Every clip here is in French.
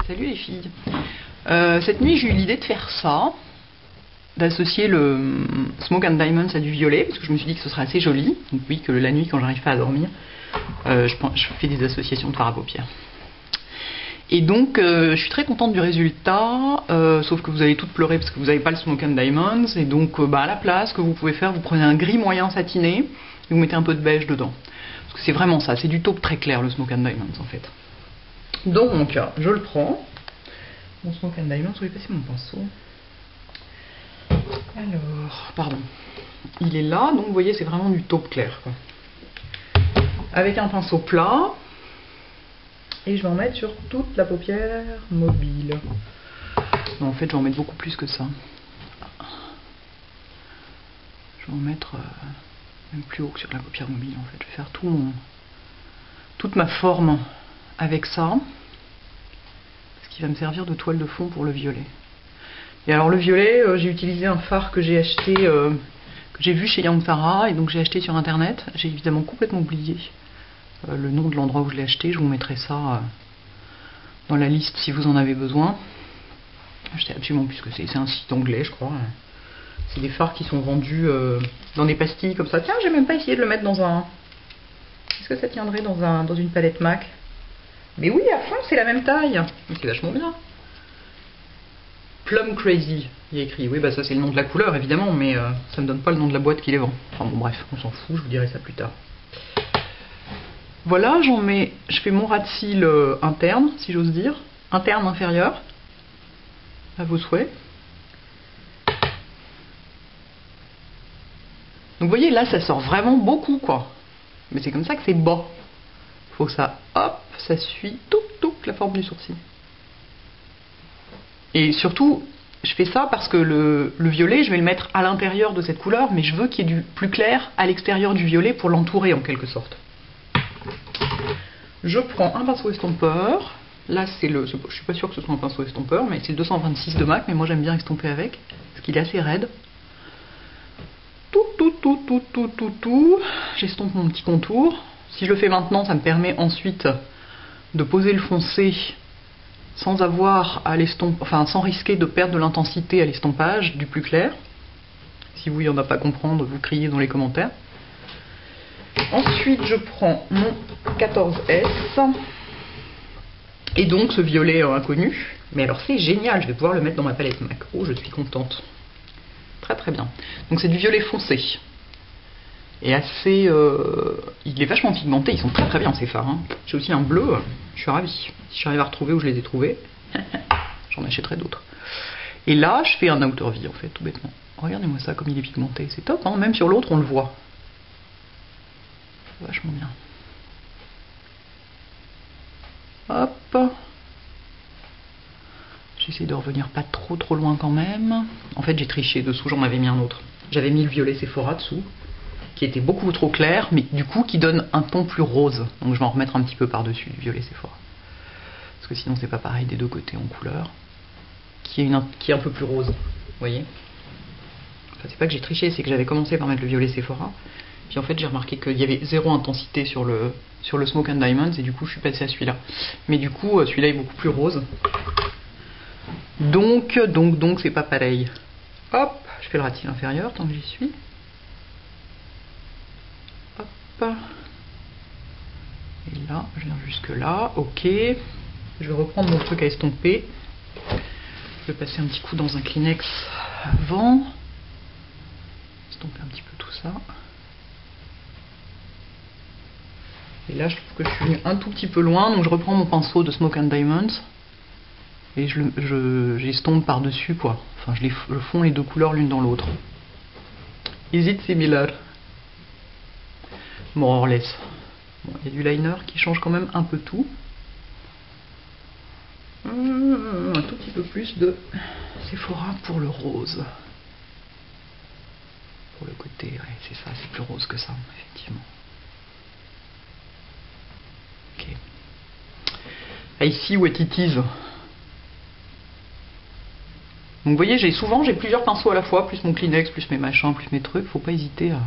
Salut les filles. Cette nuit, j'ai eu l'idée de faire ça, d'associer le Smoke and Diamonds à du violet, parce que je me suis dit que ce serait assez joli. Donc oui, que la nuit, quand j'arrive pas à dormir, je fais des associations de fard à paupières. Et donc, je suis très contente du résultat, sauf que vous allez toutes pleurer parce que vous n'avez pas le Smoke and Diamonds. Et donc, à la place, ce que vous pouvez faire, vous prenez un gris moyen satiné et vous mettez un peu de beige dedans. Parce que c'est vraiment ça, c'est du taupe très clair le Smoke and Diamonds en fait. Donc, je le prends. Mon Smoke and Diamonds, je vais passer mon pinceau. Alors, pardon. Il est là, donc vous voyez, c'est vraiment du taupe clair, quoi. Avec un pinceau plat. Et je vais en mettre sur toute la paupière mobile. Non, en fait, je vais en mettre beaucoup plus que ça. Je vais en mettre même plus haut que sur la paupière mobile, en fait. Je vais faire toute ma forme avec ça. Ce qui va me servir de toile de fond pour le violet. Et alors, le violet, j'ai utilisé un fard que j'ai acheté, que j'ai vu chez Yantara, et donc j'ai acheté sur internet. J'ai évidemment complètement oublié le nom de l'endroit où je l'ai acheté. Je vous mettrai ça dans la liste si vous en avez besoin. Acheté absolument, puisque c'est un site anglais, je crois. C'est des fards qui sont vendus dans des pastilles comme ça. Tiens, j'ai même pas essayé de le mettre dans un... Est-ce que ça tiendrait dans une palette MAC? Mais oui, à fond, c'est la même taille. C'est vachement bien. Plum Crazy, il y a écrit. Oui, bah ça c'est le nom de la couleur, évidemment, mais ça me donne pas le nom de la boîte qui les vend. Enfin bon, bref, on s'en fout, je vous dirai ça plus tard. Voilà, je fais mon ras de cils interne, si j'ose dire. Interne, inférieur. À vos souhaits. Donc vous voyez, là, ça sort vraiment beaucoup, quoi. Mais c'est comme ça que c'est bas. Faut que ça, hop, ça suit toute la forme du sourcil. Et surtout, je fais ça parce que le violet, je vais le mettre à l'intérieur de cette couleur, mais je veux qu'il y ait du plus clair à l'extérieur du violet pour l'entourer en quelque sorte. Je prends un pinceau estompeur. Là, c'est le... Je suis pas sûre que ce soit un pinceau estompeur, mais c'est le 226 de MAC, mais moi j'aime bien estomper avec, parce qu'il est assez raide. J'estompe mon petit contour. Si je le fais maintenant, ça me permet ensuite de poser le foncé sans avoir à l'estomper, enfin sans risquer de perdre de l'intensité à l'estompage du plus clair. Si vous, il n'y en a pas à comprendre, vous criez dans les commentaires. Ensuite, je prends mon 14S. Et donc ce violet inconnu. Mais alors c'est génial, je vais pouvoir le mettre dans ma palette MAC. Oh, je suis contente. Très très bien. Donc c'est du violet foncé. Et assez... il est vachement pigmenté, ils sont très très bien ces fards. Hein. J'ai aussi un bleu, je suis ravie. Si j'arrive à retrouver où je les ai trouvés, j'en achèterai d'autres. Et là, je fais un outer V en fait, tout bêtement. Regardez-moi ça, comme il est pigmenté. C'est top, hein. Même sur l'autre, on le voit. Vachement bien. Hop. J'essaie de revenir pas trop loin quand même. En fait, j'ai triché dessous, j'en avais mis un autre. J'avais mis le violet Sephora dessous, qui était beaucoup trop clair, mais du coup qui donne un ton plus rose. Donc je vais en remettre un petit peu par-dessus du violet Sephora. Parce que sinon c'est pas pareil des deux côtés en couleur. Qui est un peu plus rose, vous voyez. Enfin, c'est pas que j'ai triché, c'est que j'avais commencé par mettre le violet Sephora. Puis en fait j'ai remarqué qu'il y avait zéro intensité sur le Smoke and Diamonds, et du coup je suis passé à celui-là. Mais du coup celui-là est beaucoup plus rose. Donc c'est pas pareil. Hop, je fais le ras de cils inférieur tant que j'y suis. Hop. Et là, je viens jusque là. Ok. Je vais reprendre mon truc à estomper. Je vais passer un petit coup dans un Kleenex avant. Estomper un petit peu tout ça. Et là, je trouve que je suis venu un tout petit peu loin. Donc je reprends mon pinceau de Smoke and Diamonds. Et j'estompe par-dessus, quoi. Enfin, je fonds les deux couleurs l'une dans l'autre. Is it similar? More or less. Bon, il y a du liner qui change quand même un peu tout. Un tout petit peu plus de Sephora pour le rose. Pour le côté, ouais, c'est ça, c'est plus rose que ça, effectivement. Ok. I see what it is. Donc vous voyez, j'ai plusieurs pinceaux à la fois, plus mon Kleenex, plus mes machins, plus mes trucs. Faut pas hésiter à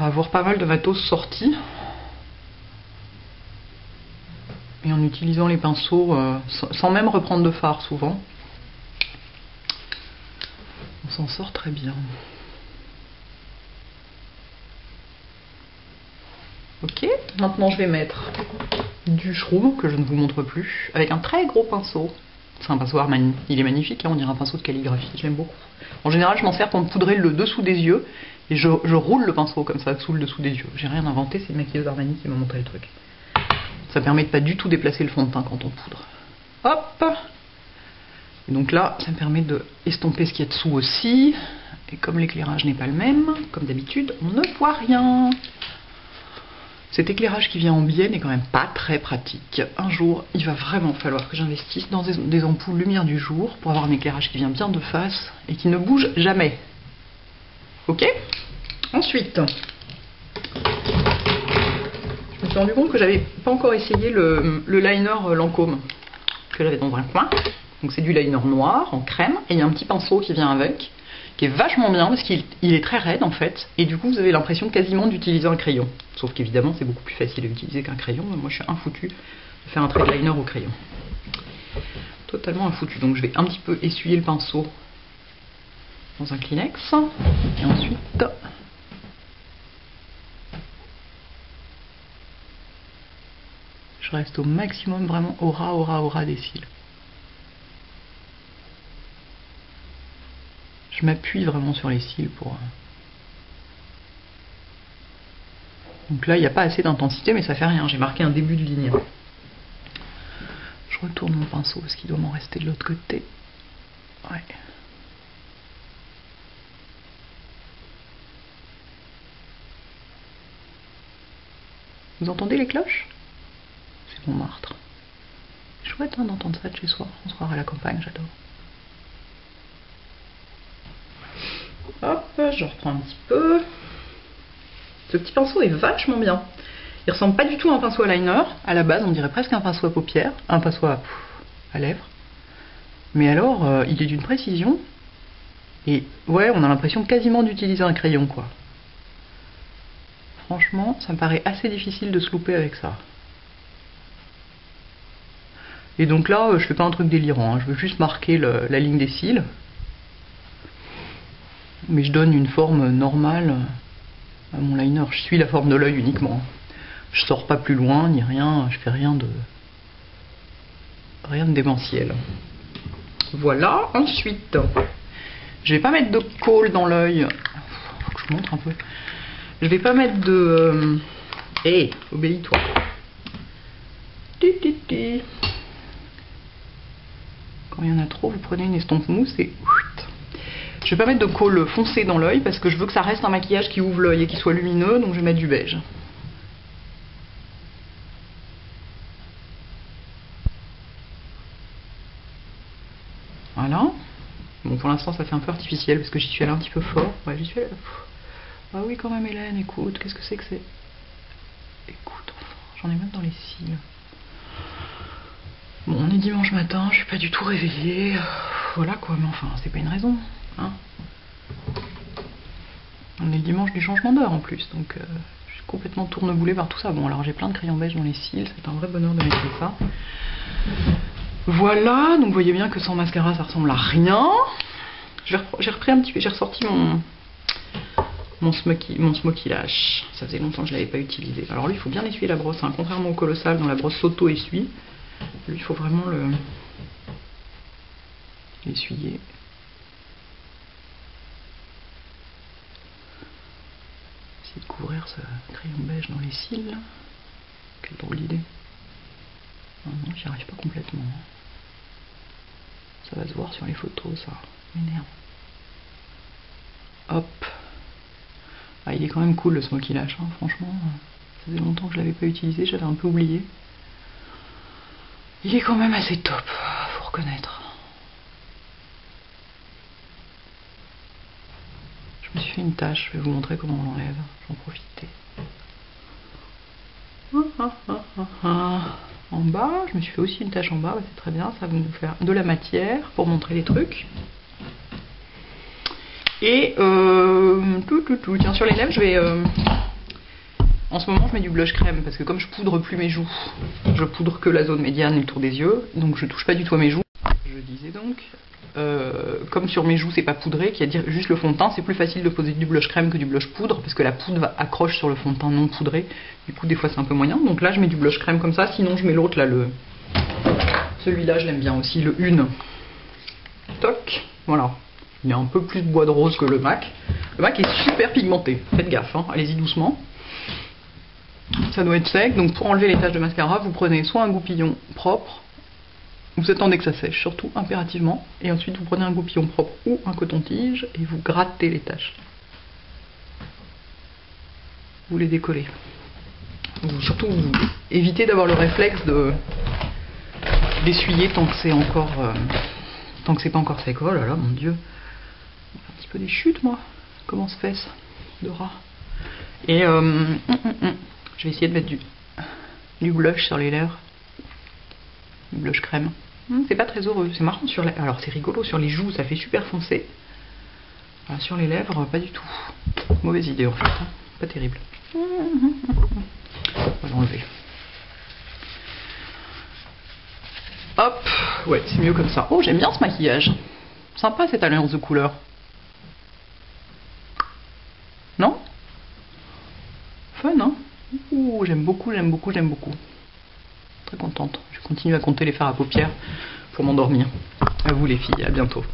avoir pas mal de matos sortis. Et en en utilisant les pinceaux sans même reprendre de fard souvent. On s'en sort très bien. Ok, maintenant je vais mettre du shroom que je ne vous montre plus avec un très gros pinceau. C'est un pinceau Armani, il est magnifique, hein, on dirait un pinceau de calligraphie, je l'aime beaucoup. En général, je m'en sers pour me poudrer le dessous des yeux et je roule le pinceau comme ça sous le dessous des yeux. J'ai rien inventé, c'est une maquilleuse Armani qui m'a montré le truc. Ça permet de pas du tout déplacer le fond de teint quand on poudre. Hop! Et donc là, ça me permet de estomper ce qu'il y a dessous aussi. Et comme l'éclairage n'est pas le même, comme d'habitude, on ne voit rien. Cet éclairage qui vient en biais n'est quand même pas très pratique. Un jour, il va vraiment falloir que j'investisse dans des ampoules lumière du jour pour avoir un éclairage qui vient bien de face et qui ne bouge jamais. Ok? Ensuite, je me suis rendu compte que j'avais pas encore essayé le liner Lancôme que j'avais dans un coin. Donc c'est du liner noir en crème et il y a un petit pinceau qui vient avec, qui est vachement bien parce qu'il est très raide en fait, et du coup vous avez l'impression quasiment d'utiliser un crayon. Sauf qu'évidemment c'est beaucoup plus facile à utiliser qu'un crayon, mais moi je suis infoutu de faire un trait de liner au crayon. Totalement infoutu, donc je vais un petit peu essuyer le pinceau dans un Kleenex, et ensuite je reste au maximum vraiment au ras des cils. Je m'appuie vraiment sur les cils pour... Donc là, il n'y a pas assez d'intensité, mais ça fait rien. J'ai marqué un début de ligne. Je retourne mon pinceau parce qu'il doit m'en rester de l'autre côté. Ouais. Vous entendez les cloches? C'est Montmartre. C'est chouette hein, d'entendre ça de chez soi. On se croirait à la campagne, j'adore. Hop, je reprends un petit peu. Ce petit pinceau est vachement bien. Il ressemble pas du tout à un pinceau à liner. À la base, on dirait presque un pinceau à paupières, un pinceau à lèvres. Mais alors, il est d'une précision. Et ouais, on a l'impression quasiment d'utiliser un crayon, quoi. Franchement, ça me paraît assez difficile de se louper avec ça. Et donc là, je fais pas un truc délirant. Hein. Je veux juste marquer la ligne des cils. Mais je donne une forme normale à mon liner. Je suis la forme de l'œil uniquement. Je sors pas plus loin ni rien. Je fais rien de démentiel. Voilà. Ensuite, je vais pas mettre de colle dans l'œil. Faut que je vous montre un peu. Je vais pas mettre de. Hé, obéis-toi. Quand il y en a trop, vous prenez une estompe mousse et. Je vais pas mettre de colle foncée dans l'œil parce que je veux que ça reste un maquillage qui ouvre l'œil et qui soit lumineux, donc je vais mettre du beige. Voilà. Bon, pour l'instant ça fait un peu artificiel parce que j'y suis allée un petit peu fort. Ouais, j'y suis allée. Ah oui quand même Hélène, écoute, qu'est-ce que c'est que c'est? Écoute, enfin, j'en ai même dans les cils. Bon, on est dimanche matin, je suis pas du tout réveillée. Voilà quoi, mais enfin, c'est pas une raison. Hein, on est dimanche du changement d'heure en plus, donc je suis complètement tourneboulée par tout ça. Bon, alors j'ai plein de crayons beige dans les cils, c'est un vrai bonheur de mettre ça. Voilà, donc vous voyez bien que sans mascara ça ressemble à rien. J'ai repris un petit peu, j'ai ressorti mon smoky lash. Ça faisait longtemps que je l'avais pas utilisé. Alors lui, il faut bien essuyer la brosse, hein. Contrairement au colossal, dont la brosse s'auto-essuie. Lui, il faut vraiment l'essuyer. Essayer de couvrir ce crayon beige dans les cils. Quelle drôle d'idée. Non, j'y arrive pas complètement. Ça va se voir sur les photos, ça m'énerve. Hop. Ah, il est quand même cool le smoky lash, hein. Franchement. Ça faisait longtemps que je l'avais pas utilisé, j'avais un peu oublié. Il est quand même assez top, faut reconnaître. Je me suis fait une tache, je vais vous montrer comment on l'enlève. J'en profite. En bas, je me suis fait aussi une tache en bas, c'est très bien, ça va nous faire de la matière pour montrer les trucs. Et tiens, sur les lèvres, je vais En ce moment, je mets du blush crème parce que comme je poudre plus mes joues, je poudre que la zone médiane et le tour des yeux, donc je touche pas du tout à mes joues. Je disais donc, comme sur mes joues c'est pas poudré, qui a dire juste le fond de teint, c'est plus facile de poser du blush crème que du blush poudre parce que la poudre accroche sur le fond de teint non poudré. Du coup, des fois c'est un peu moyen. Donc là, je mets du blush crème comme ça. Sinon, je mets l'autre là, celui-là, je l'aime bien aussi, le Une. Toc, voilà. Il y a un peu plus de bois de rose que le MAC. Le MAC est super pigmenté. Faites gaffe, hein. Allez-y doucement. Ça doit être sec, donc pour enlever les taches de mascara, vous prenez soit un goupillon propre, vous attendez que ça sèche, surtout impérativement, et ensuite vous prenez un goupillon propre ou un coton-tige et vous grattez les taches. Vous les décollez. Surtout, vous évitez d'avoir le réflexe d'essuyer tant que c'est encore, tant que c'est pas encore sec. Oh là là, mon Dieu, un petit peu des chutes, moi. Comment se fait ça de rat. Et je vais essayer de mettre du blush sur les lèvres. Du blush crème. C'est pas très heureux, c'est marrant sur les... Alors c'est rigolo, sur les joues ça fait super foncé. Alors, sur les lèvres, pas du tout. Mauvaise idée en fait, hein. Pas terrible. On va l'enlever. Hop, ouais, c'est mieux comme ça. Oh, j'aime bien ce maquillage. Sympa cette alliance de couleurs. Non? Fun, hein? Ouh, j'aime beaucoup, j'aime beaucoup, j'aime beaucoup. Très contente. Je continue à compter les fards à paupières pour m'endormir. À vous les filles, à bientôt.